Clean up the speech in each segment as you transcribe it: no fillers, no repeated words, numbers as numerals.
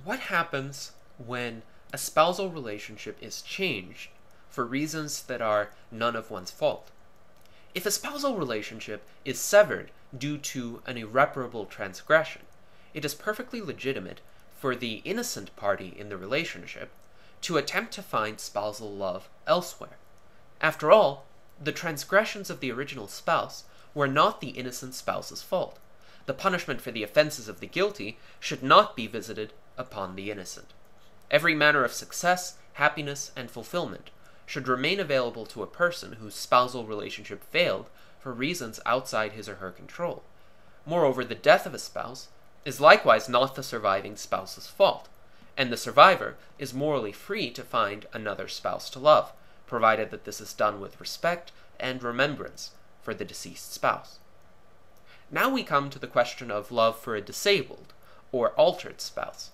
What happens when a spousal relationship is changed for reasons that are none of one's fault? If a spousal relationship is severed due to an irreparable transgression, it is perfectly legitimate for the innocent party in the relationship to attempt to find spousal love elsewhere. After all, the transgressions of the original spouse were not the innocent spouse's fault. The punishment for the offenses of the guilty should not be visited upon the innocent. Every manner of success, happiness, and fulfillment should remain available to a person whose spousal relationship failed for reasons outside his or her control. Moreover, the death of a spouse is likewise not the surviving spouse's fault, and the survivor is morally free to find another spouse to love, provided that this is done with respect and remembrance for the deceased spouse. Now we come to the question of love for a disabled or altered spouse.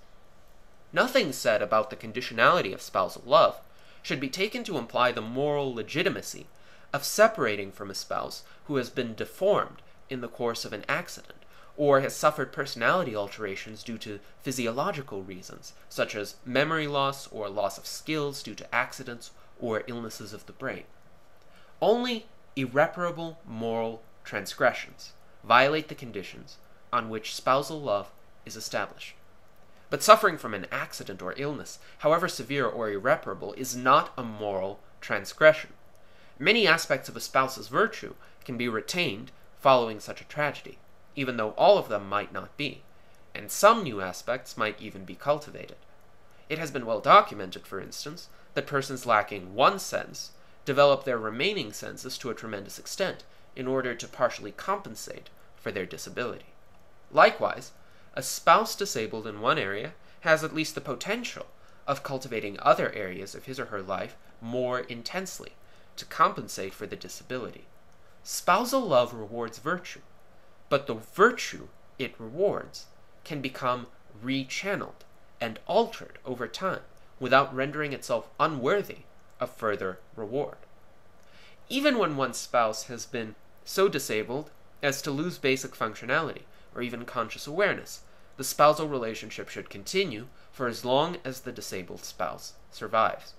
Nothing said about the conditionality of spousal love should be taken to imply the moral legitimacy of separating from a spouse who has been deformed in the course of an accident, or has suffered personality alterations due to physiological reasons, such as memory loss or loss of skills due to accidents or illnesses of the brain. Only irreparable moral transgressions violate the conditions on which spousal love is established. But suffering from an accident or illness, however severe or irreparable, is not a moral transgression. Many aspects of a spouse's virtue can be retained following such a tragedy, even though all of them might not be, and some new aspects might even be cultivated. It has been well documented, for instance, that persons lacking one sense develop their remaining senses to a tremendous extent in order to partially compensate for their disability. Likewise, a spouse disabled in one area has at least the potential of cultivating other areas of his or her life more intensely to compensate for the disability. Spousal love rewards virtue, but the virtue it rewards can become rechanneled and altered over time without rendering itself unworthy of further reward. Even when one's spouse has been so disabled as to lose basic functionality or even conscious awareness, the spousal relationship should continue for as long as the disabled spouse survives.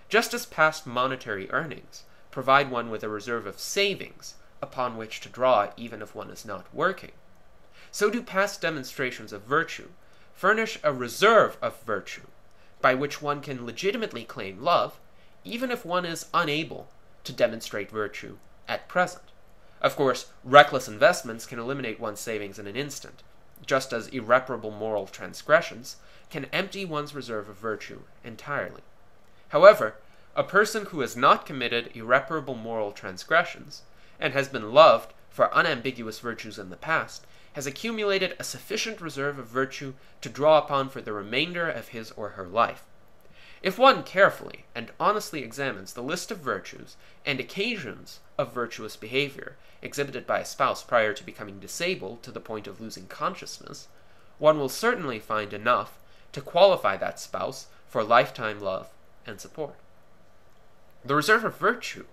Just as past monetary earnings provide one with a reserve of savings upon which to draw even if one is not working, so do past demonstrations of virtue furnish a reserve of virtue by which one can legitimately claim love, even if one is unable to demonstrate virtue at present. Of course, reckless investments can eliminate one's savings in an instant, just as irreparable moral transgressions can empty one's reserve of virtue entirely. However, a person who has not committed irreparable moral transgressions and has been loved for unambiguous virtues in the past has accumulated a sufficient reserve of virtue to draw upon for the remainder of his or her life. If one carefully and honestly examines the list of virtues and occasions of virtuous behavior exhibited by a spouse prior to becoming disabled to the point of losing consciousness, one will certainly find enough to qualify that spouse for lifetime love and support. The reserve of virtue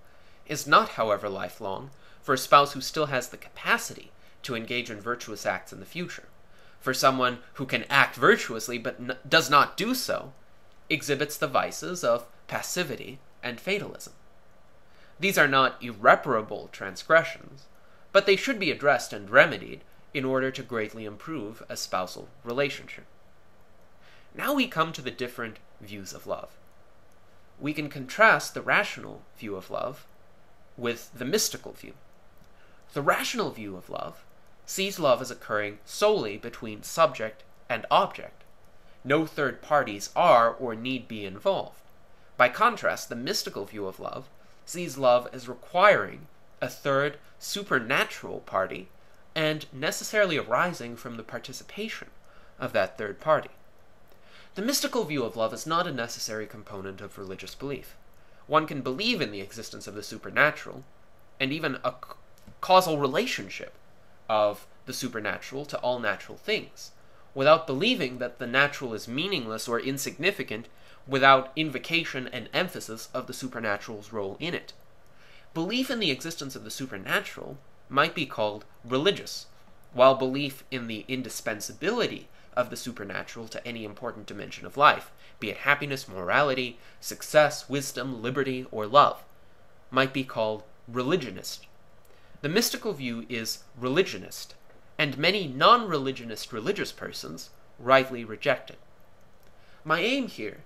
is not, however, lifelong for a spouse who still has the capacity to engage in virtuous acts in the future. For someone who can act virtuously but does not do so, exhibits the vices of passivity and fatalism. These are not irreparable transgressions, but they should be addressed and remedied in order to greatly improve a spousal relationship. Now we come to the different views of love. We can contrast the rational view of love with the mystical view. The rational view of love sees love as occurring solely between subject and object. No third parties are or need be involved. By contrast, the mystical view of love sees love as requiring a third supernatural party and necessarily arising from the participation of that third party. The mystical view of love is not a necessary component of religious belief. One can believe in the existence of the supernatural and even a causal relationship of the supernatural to all natural things, without believing that the natural is meaningless or insignificant without invocation and emphasis of the supernatural's role in it. Belief in the existence of the supernatural might be called religious, while belief in the indispensability of the supernatural to any important dimension of life, be it happiness, morality, success, wisdom, liberty, or love, might be called religionist. The mystical view is religionist, and many non-religionist religious persons rightly reject it. My aim here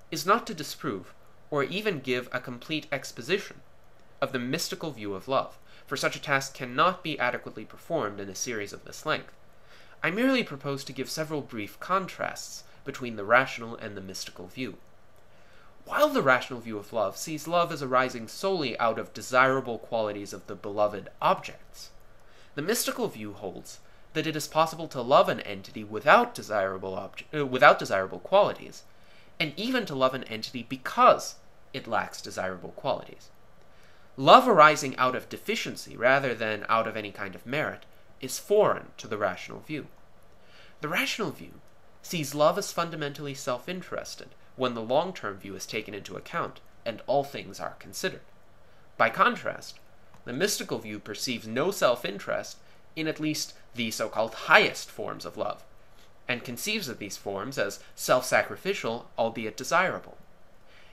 is not to disprove or even give a complete exposition of the mystical view of love, for such a task cannot be adequately performed in a series of this length. I merely propose to give several brief contrasts between the rational and the mystical view. While the rational view of love sees love as arising solely out of desirable qualities of the beloved objects, the mystical view holds that it is possible to love an entity without desirable qualities, and even to love an entity because it lacks desirable qualities. Love arising out of deficiency rather than out of any kind of merit is foreign to the rational view. The rational view sees love as fundamentally self-interested when the long-term view is taken into account and all things are considered. By contrast, the mystical view perceives no self-interest in at least the so-called highest forms of love, and conceives of these forms as self-sacrificial, albeit desirable.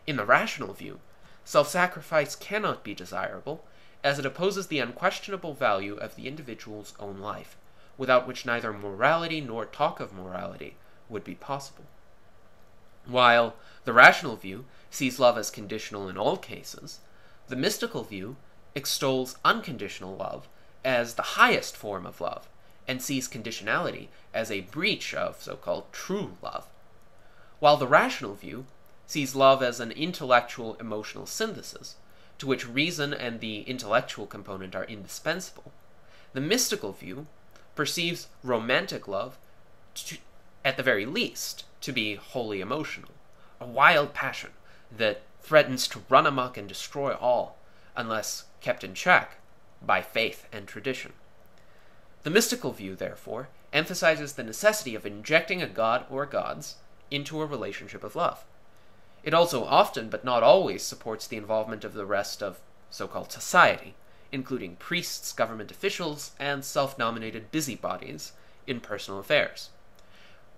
In the rational view, self-sacrifice cannot be desirable, as it opposes the unquestionable value of the individual's own life, without which neither morality nor talk of morality would be possible. While the rational view sees love as conditional in all cases, the mystical view extols unconditional love as the highest form of love, and sees conditionality as a breach of so-called true love. While the rational view sees love as an intellectual emotional synthesis, to which reason and the intellectual component are indispensable, the mystical view perceives romantic love, at the very least, to be wholly emotional, a wild passion that threatens to run amok and destroy all, unless kept in check by faith and tradition. The mystical view, therefore, emphasizes the necessity of injecting a god or gods into a relationship of love. It also often, but not always, supports the involvement of the rest of so-called society, including priests, government officials, and self-nominated busybodies in personal affairs.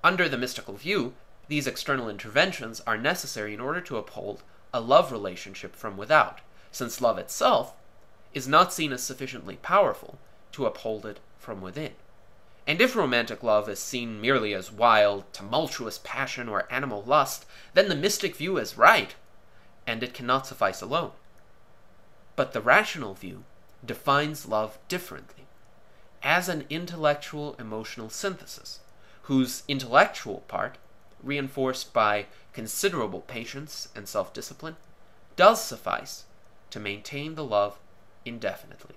Under the mystical view, these external interventions are necessary in order to uphold a love relationship from without, since love itself is not seen as sufficiently powerful to uphold it from within. And if romantic love is seen merely as wild, tumultuous passion or animal lust, then the mystic view is right, and it cannot suffice alone. But the rational view defines love differently, as an intellectual emotional synthesis, whose intellectual part, reinforced by considerable patience and self-discipline, does suffice to maintain the love indefinitely.